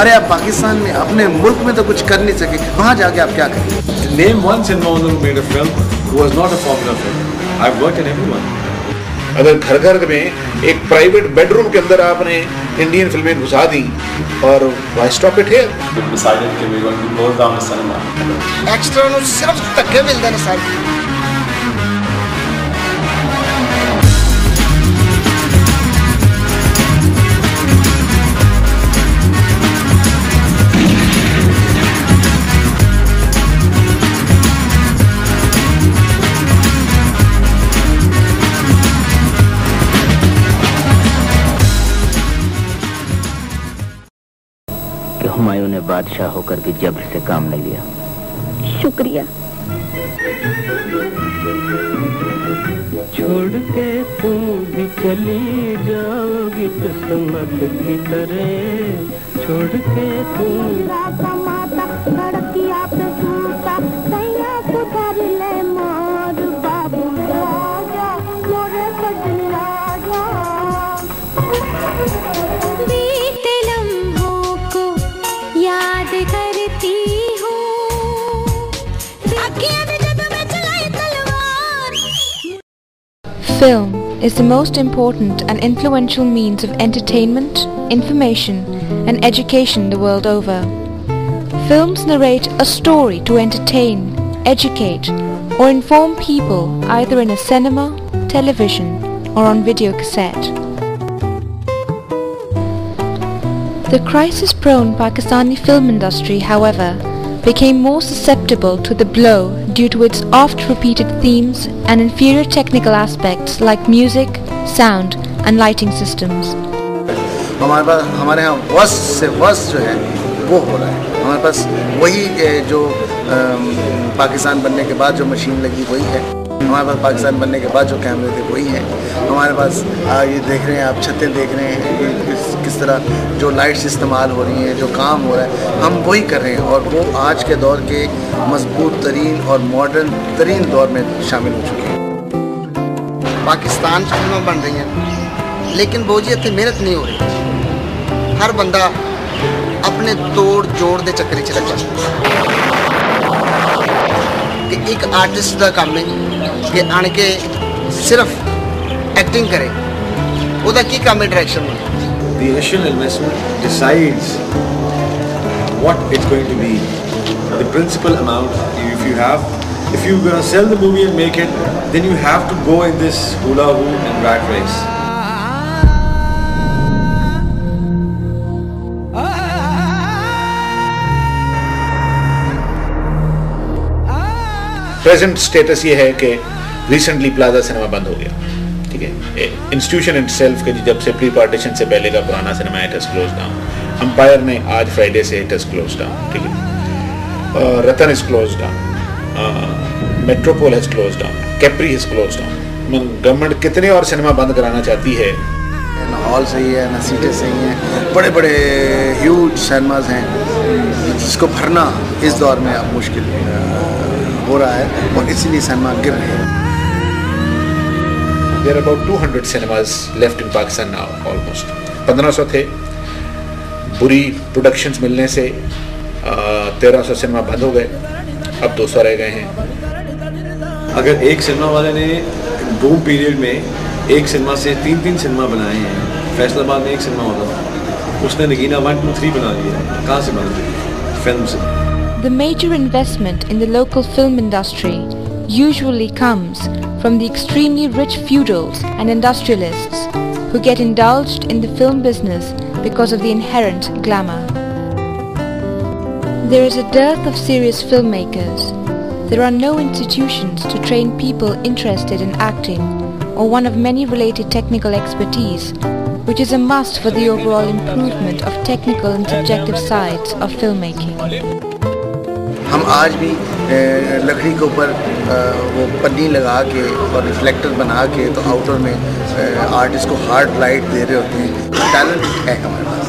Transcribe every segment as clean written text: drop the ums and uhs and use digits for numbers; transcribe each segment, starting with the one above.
अरे आप पाकिस्तान में अपने मुल्क में तो कुछ कर नहीं सके, वहाँ जाके आप क्या करें? Name one cinema owner who made a film who was not a popular film. I've worked in everyone. अगर घर घर में एक प्राइवेट बेडरूम के अंदर आपने इंडियन फिल्में घुसा दी और why stop it here? We decided that we were going to close down the cinema. Extra ਨੂੰ ਸਿਰਫ ਧੱਕੇ ਮਿਲਦੇ ਨੇ ਸਰ। हुमायूं ने बादशाह होकर भी जब्र से काम न लिया। शुक्रिया। छोड़ के तुम भी चली जाओगी किस्मत की तरह, छोड़ के तुम माता लड़किया पे सूता सैया सुधर ले मोर बाबू राजा मोरे सजन राजा। बीते लम्हों को याद करती हूँ, Film is the most important and influential means of entertainment, information and education the world over. Films narrate a story to entertain, educate or inform people either in a cinema, television or on video cassette. The crisis-prone Pakistani film industry, however, became more susceptible to the blow due to its oft-repeated themes and inferior technical aspects like music, sound and lighting systems. हमारे यहाँ worst से worst जो है वो हो रहा है। हमारे पास वही जो पाकिस्तान बनने के बाद जो मशीन लगी वही है, हमारे पास पाकिस्तान बनने के बाद जो कैमरे थे वही हैं, हमारे पास ये देख रहे हैं आप, छतें देख रहे हैं किस तरह जो लाइट्स इस्तेमाल हो रही हैं, जो काम हो रहा है हम वही कर रहे हैं और वो आज के दौर के मजबूत तरीन और मॉडर्न तरीन दौर में शामिल हो चुके हैं। पाकिस्तान से फिल्में बन रही हैं लेकिन बोझी इतनी मेहनत नहीं हो रही, हर बंदा अपने तोड़ जोड़ के चक्कर च लगा कि एक आर्टिस्ट का काम नहीं कि आन के सिर्फ एक्टिंग करे, उसका की काम है डायरेक्शन में। The initial investment decides what it's going to be. The principal amount, if you're gonna sell the movie and make it, then you have to go in this hula hoop and rat race. Present status ये है कि recently plaza cinema बंद हो गया, ठीक है। Institution itself के जब से प्री पार्टीशन से पहले का पुराना cinema it has close down. Umpire ने आज फ्राइडे से इट हैज क्लोज डाउन, ठीक है। Ratan is close down, Metropole has close down, Capri has close down. Government कितने और सिनेमा बंद कराना चाहती है? ना हॉल सही है ना सीटें सही हैं, बड़े बड़े ह्यूज सिनेमाज हैं जिसको भरना इस दौर में अब मुश्किल हो रहा है और इसीलिए सिनेमा गिर रहे हैं। There are about 200 cinemas left in Pakistan now, almost. 1500 थे, बुरी प्रोडक्शंस मिलने से 1300 सिनेमा बंद हो गए, अब 200 रह गए हैं। अगर एक सिनेमा वाले ने बूम पीरियड में एक सिनेमा से 3 सिनेमा बनाए हैं, फैसलाबाद में एक सिनेमा होता था, उसने नगीना 1, 2, 3 बना लिया है, कहाँ से बना लिया? फिल्म से। The major investment in the local film industry usually comes from the extremely rich feudals and industrialists who get indulged in the film business because of the inherent glamour. There is a dearth of serious filmmakers. There are no institutions to train people interested in acting or one of many related technical expertise, which is a must for the overall improvement of technical and subjective sides of filmmaking. हम आज भी लकड़ी के ऊपर वो पन्नी लगा के और रिफ्लेक्टर बना के तो आउटर में आर्टिस्ट को हार्ड लाइट दे रहे होते हैं। टैलेंट है हमारे पास,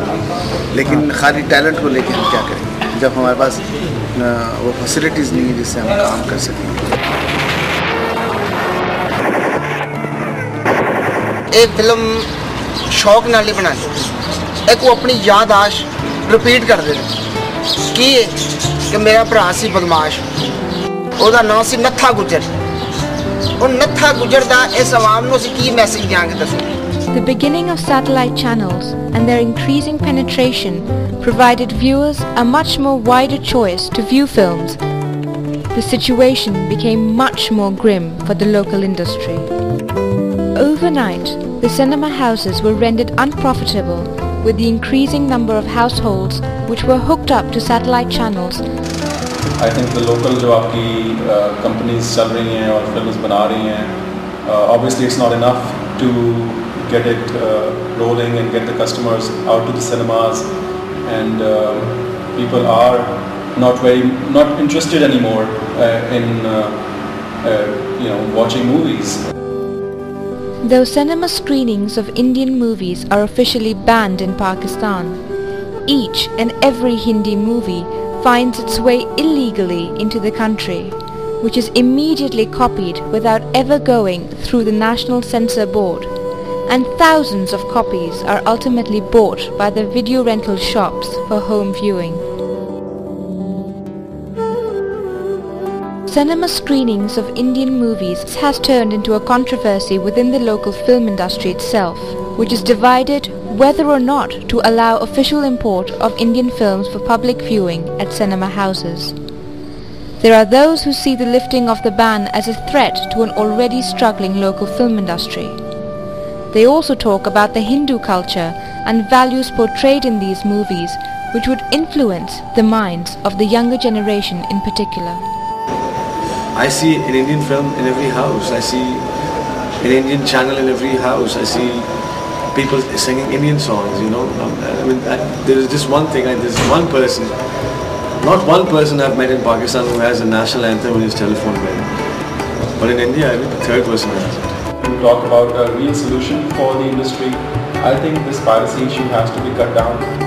लेकिन खाली टैलेंट को लेके हम क्या करेंगे जब हमारे पास वो फैसिलिटीज़ नहीं है जिससे हम काम कर सकेंगे। एक फिल्म शौक नाल बनाई, एक वो अपनी यादाश्त ਰਿਪੀਟ ਕਰਦੇ ਨੇ ਕੀ ਹੈ ਕਿ ਮੇਰਾ ਭਰਾ ਸੀ ਬਦਮਾਸ਼ ਉਹਦਾ ਨਾਂ ਸੀ ਨੱਥਾ ਗੁੱਜਰ ਉਹ ਨੱਥਾ ਗੁੱਜਰ ਦਾ ਇਸ ਆਵਾਮ ਨੂੰ ਅਸੀਂ ਕੀ ਮੈਸੇਜ ਦਿਆਂਗੇ ਦੱਸੋ The beginning of satellite channels and their increasing penetration provided viewers a much more wider choice to view films. The situation became much more grim for the local industry. Overnight, the cinema houses were rendered unprofitable with the increasing number of households which were hooked up to satellite channels. I think the local जो आपकी companies चल रही हैं और films बना रही हैं obviously it's not enough to get it rolling and get the customers out to the cinemas and people are not interested anymore in watching movies. Though cinema screenings of Indian movies are officially banned in Pakistan, each and every Hindi movie finds its way illegally into the country, which is immediately copied without ever going through the National Censor Board, and thousands of copies are ultimately bought by the video rental shops for home viewing. Cinema screenings of Indian movies has turned into a controversy within the local film industry itself, which is divided whether or not to allow official import of Indian films for public viewing at cinema houses. There are those who see the lifting of the ban as a threat to an already struggling local film industry. They also talk about the Hindu culture and values portrayed in these movies which would influence the minds of the younger generation in particular. I see an Indian film in every house. I see an Indian channel in every house. I see people singing Indian songs, you know. There is just one thing, there's one person, not one person I've met in Pakistan who has a national anthem in his telephone bill. But in India, I think the third person has it. To talk about a real solution for the industry, I think this piracy issue has to be cut down.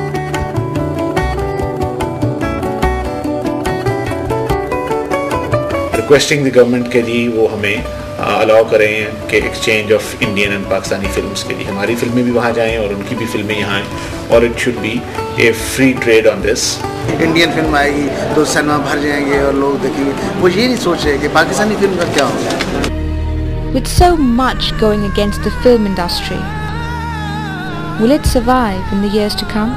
Requesting the government के जी वो हमें allow करें कि exchange of Indian and Pakistani films के लिए हमारी फिल्में भी वहाँ जाएं और उनकी भी फिल्में यहाँ आएँ और it should be A free trade on this. Indian film आएगी तो सिनेमा भर जाएंगे और लोग देखेंगे वो ये नहीं सोच रहे कि पाकिस्तानी फिल्म का क्या होगा. With so much going against the film industry, will it survive in the years to come?